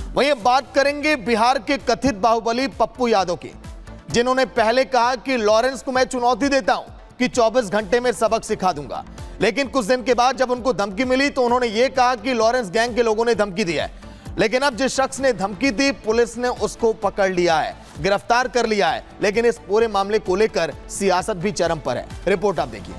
वहीं अब बात करेंगे बिहार के कथित बाहुबली पप्पू यादव की, जिन्होंने पहले कहा कि लॉरेंस को मैं चुनौती देता हूं कि 24 घंटे में सबक सिखा दूंगा, लेकिन कुछ दिन के बाद जब उनको धमकी मिली तो उन्होंने यह कहा कि लॉरेंस गैंग के लोगों ने धमकी दी है। लेकिन अब जिस शख्स ने धमकी दी पुलिस ने उसको पकड़ लिया है, गिरफ्तार कर लिया है, लेकिन इस पूरे मामले को लेकर सियासत भी चरम पर है। रिपोर्ट आप देखिए।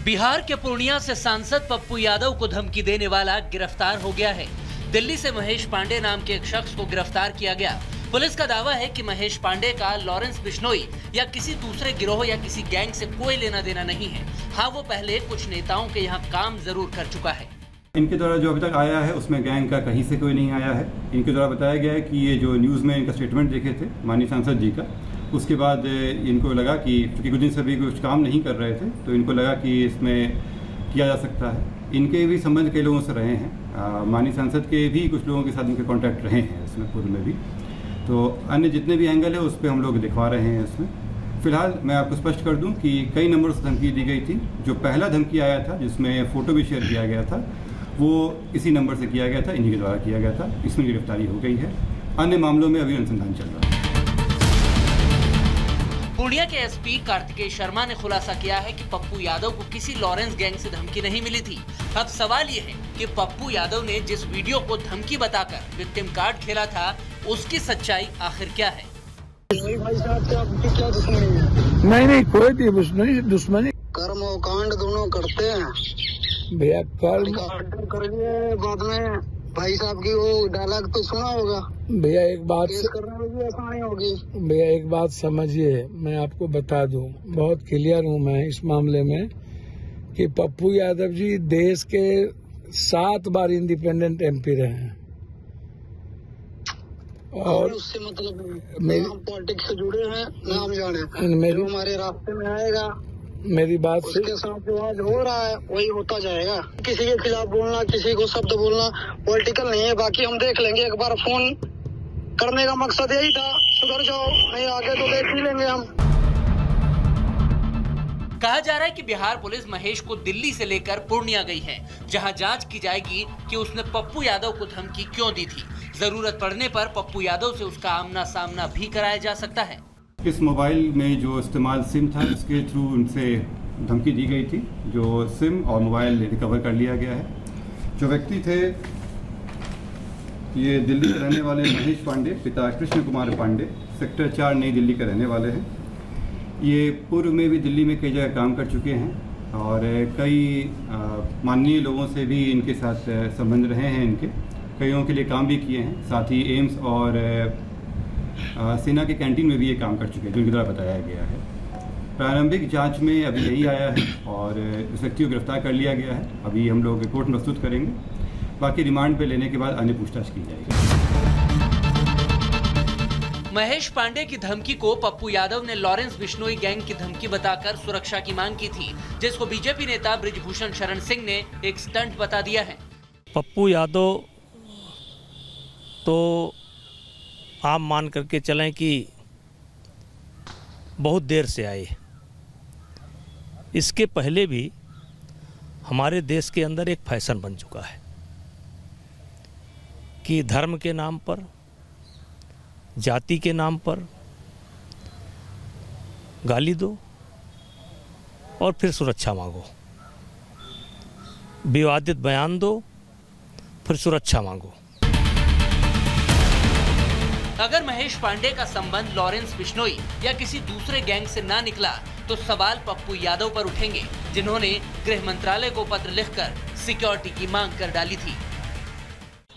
बिहार के पूर्णिया से सांसद पप्पू यादव को धमकी देने वाला गिरफ्तार हो गया है। दिल्ली से महेश पांडे नाम के एक शख्स को गिरफ्तार किया गया। पुलिस का दावा है कि महेश पांडे का लॉरेंस बिश्नोई या किसी दूसरे गिरोह या किसी गैंग से कोई लेना देना नहीं है। हाँ, वो पहले कुछ नेताओं के यहाँ काम जरूर कर चुका है। इनके द्वारा जो अभी तक आया है उसमें गैंग का कहीं से कोई नहीं आया है। इनके द्वारा बताया गया है कि ये जो न्यूज़ में इनका स्टेटमेंट देखे थे माननीय सांसद जी का, उसके बाद इनको लगा कि क्योंकि कुछ दिन से भी कुछ काम नहीं कर रहे थे तो इनको लगा कि इसमें किया जा सकता है। इनके भी संबंध कई लोगों से रहे हैं, माननीय सांसद के भी कुछ लोगों के साथ इनके कॉन्टैक्ट रहे हैं इसमें पूर्व में भी। तो अन्य जितने भी एंगल है उस पर हम लोग दिखवा रहे हैं इसमें। फिलहाल मैं आपको स्पष्ट कर दूं कि कई नंबर से धमकी दी गई थी। जो पहला धमकी आया था जिसमें फ़ोटो भी शेयर किया गया था वो इसी नंबर से किया गया था, इन्हीं के द्वारा किया गया था। इसमें गिरफ्तारी हो गई है। अन्य मामलों में अभी अनुसंधान चल रहा है। पूर्णिया के एसपी कार्तिकेय शर्मा ने खुलासा किया है कि पप्पू यादव को किसी लॉरेंस गैंग से धमकी नहीं मिली थी। अब सवाल ये है कि पप्पू यादव ने जिस वीडियो को धमकी बताकर विक्टिम कार्ड खेला था उसकी सच्चाई आखिर क्या है? भाई साहब से आपकी क्या दुश्मनी है? नहीं कोई दुश्मनी कर्म और कांड दोनों करते हैं भैया। कर्म करिए, बाद में भाई साहब की वो डायलॉग तो सुना होगा भैया। एक बात करने में भी आसानी होगी भैया, एक बात समझिए, मैं आपको बता दूं, बहुत क्लियर हूं मैं इस मामले में कि पप्पू यादव जी देश के 7 बार इंडिपेंडेंट एमपी रहे हैं और उससे मतलब हम पॉलिटिक्स से जुड़े हैं ना, हम जाने मेरी जो हमारे रास्ते में आएगा मेरी बात से उसके साथ जो आज हो रहा है वही होता जाएगा। किसी के खिलाफ बोलना, किसी को शब्द बोलना पॉलिटिकल नहीं है। बाकी हम देख लेंगे। एक बार फोन करने का मकसद यही था, सुधर जाओ, नहीं आगे तो देख ही लेंगे हम। कहा जा रहा है कि बिहार पुलिस महेश को दिल्ली से लेकर पूर्णिया गई है, जहां जांच की जाएगी कि उसने पप्पू यादव को धमकी क्यों दी थी। जरूरत पड़ने पर पप्पू यादव से उसका आमना सामना भी कराया जा सकता है। इस मोबाइल में जो इस्तेमाल सिम था इसके थ्रू उनसे धमकी दी गई थी। जो सिम और मोबाइल रिकवर कर लिया गया है। जो व्यक्ति थे ये दिल्ली के रहने वाले महेश पांडे, पिता कृष्ण कुमार पांडे, सेक्टर 4 नई दिल्ली के रहने वाले हैं। ये पूर्व में भी दिल्ली में कई जगह काम कर चुके हैं और कई माननीय लोगों से भी इनके साथ संबंध रहे हैं। इनके कईयों के लिए काम भी किए हैं। साथ ही एम्स और सेना के कैंटीन में भी ये काम कर चुके हैं, जो इनके द्वारा बताया गया है। प्रारंभिक जांच में अभी यही आया है और इस व्यक्ति को गिरफ्तार कर लिया गया है। अभी हम लोग रिपोर्ट प्रस्तुत करेंगे, बाकी रिमांड पे लेने के बाद अन्य पूछताछ की जाएगी। महेश पांडे की धमकी को पप्पू यादव ने लॉरेंस बिश्नोई गैंग की धमकी बताकर सुरक्षा की मांग की थी, जिसको बीजेपी नेता बृजभूषण शरण सिंह ने एक स्टंट बता दिया है। पप्पू यादव तो आप मान करके चलें कि बहुत देर से आए। इसके पहले भी हमारे देश के अंदर एक फैशन बन चुका है कि धर्म के नाम पर, जाति के नाम पर गाली दो और फिर सुरक्षा मांगो, विवादित बयान दो फिर सुरक्षा मांगो। अगर महेश पांडे का संबंध लॉरेंस बिश्नोई या किसी दूसरे गैंग से ना निकला तो सवाल पप्पू यादव पर उठेंगे, जिन्होंने गृह मंत्रालय को पत्र लिखकर सिक्योरिटी की मांग कर डाली थी।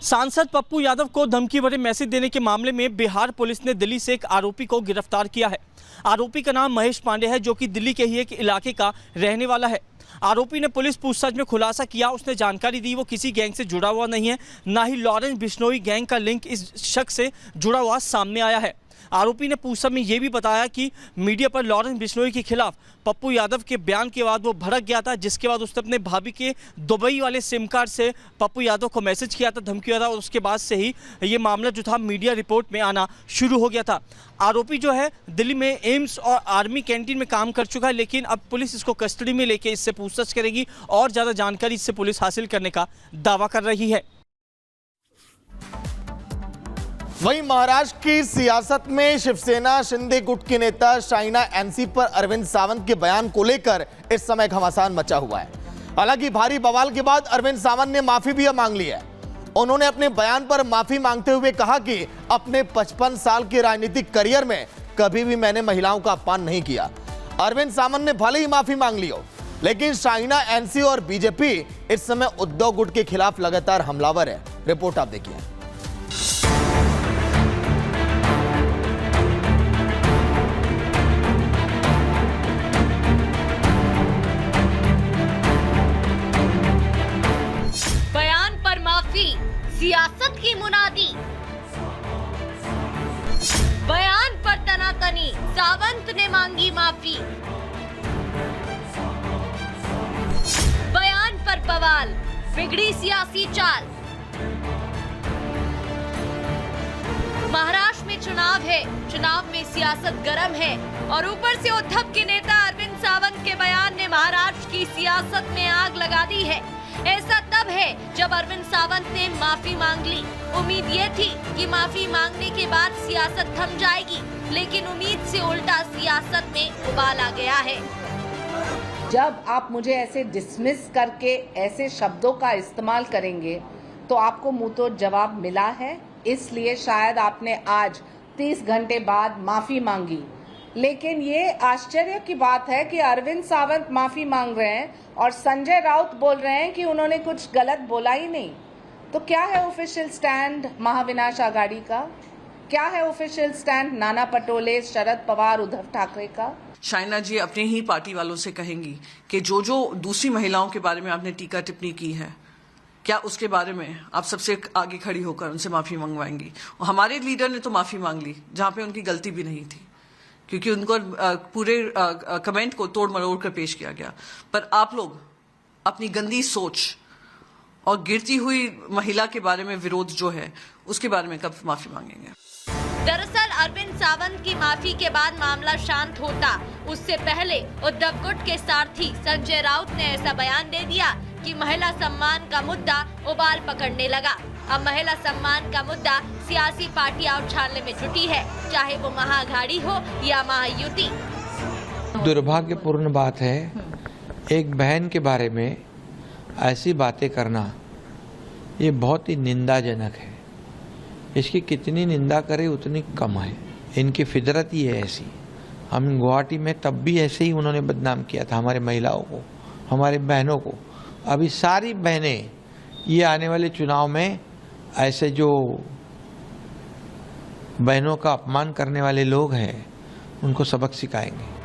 सांसद पप्पू यादव को धमकी भरे मैसेज देने के मामले में बिहार पुलिस ने दिल्ली से एक आरोपी को गिरफ्तार किया है। आरोपी का नाम महेश पांडे है, जो कि दिल्ली के ही एक इलाके का रहने वाला है। आरोपी ने पुलिस पूछताछ में खुलासा किया, उसने जानकारी दी वो किसी गैंग से जुड़ा हुआ नहीं है, ना ही लॉरेंस बिश्नोई गैंग का लिंक इस शख्स से जुड़ा हुआ सामने आया है। आरोपी ने पूछताछ में ये भी बताया कि मीडिया पर लॉरेंस बिश्नोई के खिलाफ पप्पू यादव के बयान के बाद वो भड़क गया था, जिसके बाद उसने अपने भाभी के दुबई वाले सिम कार्ड से पप्पू यादव को मैसेज किया था, धमकी दिया था, और उसके बाद से ही ये मामला जो था मीडिया रिपोर्ट में आना शुरू हो गया था। आरोपी जो है दिल्ली में एम्स और आर्मी कैंटीन में काम कर चुका है, लेकिन अब पुलिस इसको कस्टडी में लेके इससे पूछताछ करेगी और ज़्यादा जानकारी इससे पुलिस हासिल करने का दावा कर रही है। वहीं महाराष्ट्र की सियासत में शिवसेना शिंदे गुट के नेता शाइना एनसी पर अरविंद सावंत के बयान को लेकर इस समय घमासान मचा हुआ है। हालांकि भारी बवाल के बाद अरविंद सावंत ने माफी भी मांग ली है। उन्होंने अपने बयान पर माफी मांगते हुए कहा कि अपने 55 साल के राजनीतिक करियर में कभी भी मैंने महिलाओं का अपमान नहीं किया। अरविंद सावंत ने भले ही माफी मांग ली हो, लेकिन शाइना एनसी और बीजेपी इस समय उद्धव गुट के खिलाफ लगातार हमलावर है। रिपोर्ट आप देखिए। बयान पर माफी, सियासत की मुनादी। बयान पर तनातनी, सावंत ने मांगी माफी। बयान पर बवाल, बिगड़ी सियासी चाल। महाराष्ट्र में चुनाव है, चुनाव में सियासत गर्म है और ऊपर से उद्धव के नेता अरविंद सावंत के बयान ने महाराष्ट्र की सियासत में आग लगा दी है। ऐसा तब है जब अरविंद सावंत ने माफी मांग ली। उम्मीद ये थी कि माफी मांगने के बाद सियासत थम जाएगी, लेकिन उम्मीद से उल्टा सियासत में उबाल आ गया है। जब आप मुझे ऐसे डिसमिस करके ऐसे शब्दों का इस्तेमाल करेंगे तो आपको मुंह तो जवाब मिला है, इसलिए शायद आपने आज 30 घंटे बाद माफी मांगी। लेकिन ये आश्चर्य की बात है कि अरविंद सावंत माफी मांग रहे हैं और संजय राउत बोल रहे हैं कि उन्होंने कुछ गलत बोला ही नहीं। तो क्या है ऑफिशियल स्टैंड महाविनाश आघाड़ी का? क्या है ऑफिशियल स्टैंड नाना पटोले, शरद पवार, उद्धव ठाकरे का? शाइना जी अपने ही पार्टी वालों से कहेंगी कि जो जो दूसरी महिलाओं के बारे में आपने टीका टिप्पणी की है, क्या उसके बारे में आप सबसे आगे खड़ी होकर उनसे माफी मंगवाएंगी? हमारे लीडर ने तो माफी मांग ली जहां पे उनकी गलती भी नहीं थी, क्योंकि उनको पूरे कमेंट को तोड़ मरोड़ कर पेश किया गया। पर आप लोग अपनी गंदी सोच और गिरती हुई महिला के बारे में विरोध जो है, उसके बारे में कब माफी मांगेंगे? दरअसल अरविंद सावंत की माफी के बाद मामला शांत होता, उससे पहले उद्धव गुट के सारथी संजय राउत ने ऐसा बयान दे दिया कि महिला सम्मान का मुद्दा उबाल पकड़ने लगा। अब महिला सम्मान का मुद्दा सियासी पार्टियां उछालने में जुटी है, चाहे वो महाअघाड़ी हो या महायुति। दुर्भाग्यपूर्ण बात है, एक बहन के बारे में ऐसी बातें करना ये बहुत ही निंदाजनक है। इसकी कितनी निंदा करें उतनी कम है। इनकी फितरत ही है ऐसी। हम गुवाहाटी में तब भी ऐसे ही उन्होंने बदनाम किया था हमारे महिलाओं को, हमारे बहनों को। अभी सारी बहनें ये आने वाले चुनाव में ऐसे जो बहनों का अपमान करने वाले लोग हैं उनको सबक सिखाएंगे।